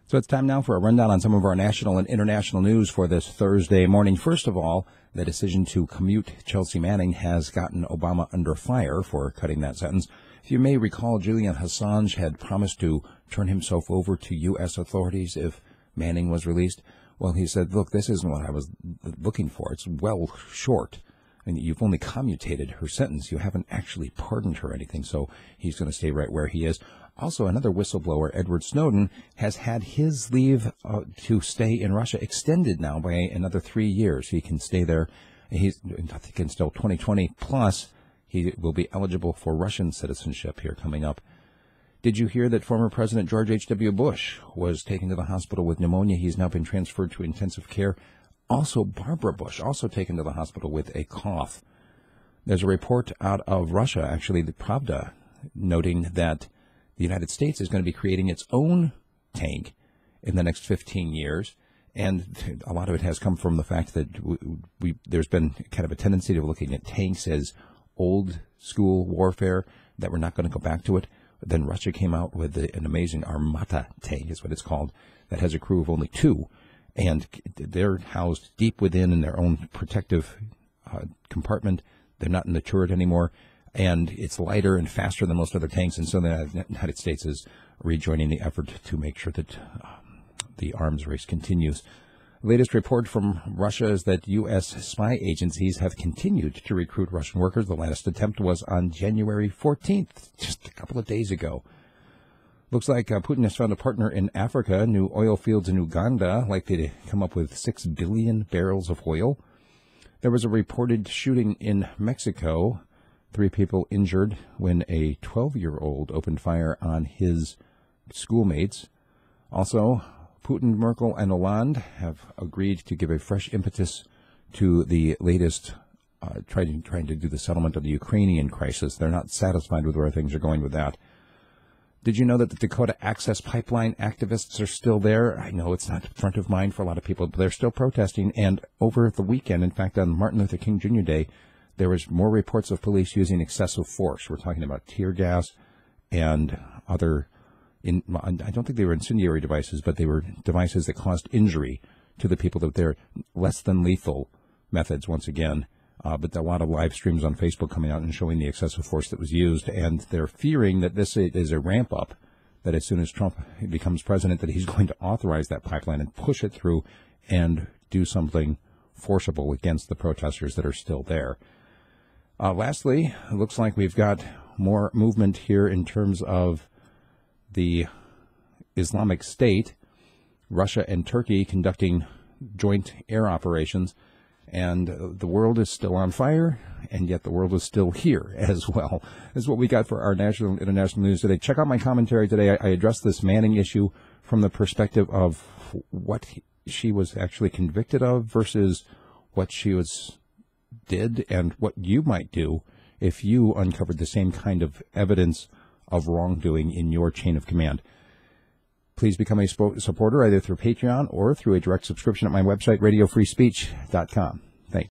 So it's time now for a rundown on some of our national and international news for this Thursday morning. First of all, the decision to commute Chelsea Manning has gotten Obama under fire for cutting that sentence. If you may recall, Julian Assange had promised to turn himself over to U.S. authorities if Manning was released. Well, he said, look, this isn't what I was looking for. It's well short. I mean, you've only commutated her sentence. You haven't actually pardoned her or anything, so he's going to stay right where he is. Also, another whistleblower, Edward Snowden, has had his leave to stay in Russia extended now by another 3 years. He can stay there. I think until 2020, plus he will be eligible for Russian citizenship here coming up. Did you hear that former President George H.W. Bush was taken to the hospital with pneumonia? He's now been transferred to intensive care. Also, Barbara Bush, also taken to the hospital with a cough. There's a report out of Russia, actually, the Pravda, noting that the United States is going to be creating its own tank in the next 15 years. And a lot of it has come from the fact that there's been kind of a tendency to looking at tanks as old school warfare, that we're not going to go back to it. Then Russia came out with an amazing Armata tank, is what it's called, that has a crew of only 2. And they're housed deep within in their own protective compartment. They're not in the turret anymore. And it's lighter and faster than most other tanks. And so the United States is rejoining the effort to make sure that the arms race continues. The latest report from Russia is that U.S. spy agencies have continued to recruit Russian workers. The last attempt was on January 14th, just a couple of days ago. Looks like Putin has found a partner in Africa. New oil fields in Uganda likely to come up with 6 billion barrels of oil. There was a reported shooting in Mexico. 3 people injured when a 12-year-old opened fire on his schoolmates. Also, Putin, Merkel, and Hollande have agreed to give a fresh impetus to the latest trying to do the settlement of the Ukrainian crisis. They're not satisfied with where things are going with that. Did you know that the Dakota Access pipeline activists are still there? I know it's not front of mind for a lot of people, but they're still protesting. And over the weekend, in fact, on Martin Luther King Jr. Day, there was more reports of police using excessive force. We're talking about tear gas and other, I don't think they were incendiary devices, but they were devices that caused injury to the people. That they're less than lethal methods, once again. But a lot of live streams on Facebook coming out and showing the excessive force that was used. And they're fearing that this is a ramp up, that as soon as Trump becomes president, that he's going to authorize that pipeline and push it through and do something forcible against the protesters that are still there. Lastly, it looks like we've got more movement here in terms of the Islamic State, Russia and Turkey conducting joint air operations. And the world is still on fire, and yet the world is still here as well. This is what we got for our national and international news today. Check out my commentary today. I addressed this Manning issue from the perspective of what she was actually convicted of versus what she did, and what you might do if you uncovered the same kind of evidence of wrongdoing in your chain of command. Please become a supporter either through Patreon or through a direct subscription at my website, radiofreespeech.com. Thanks.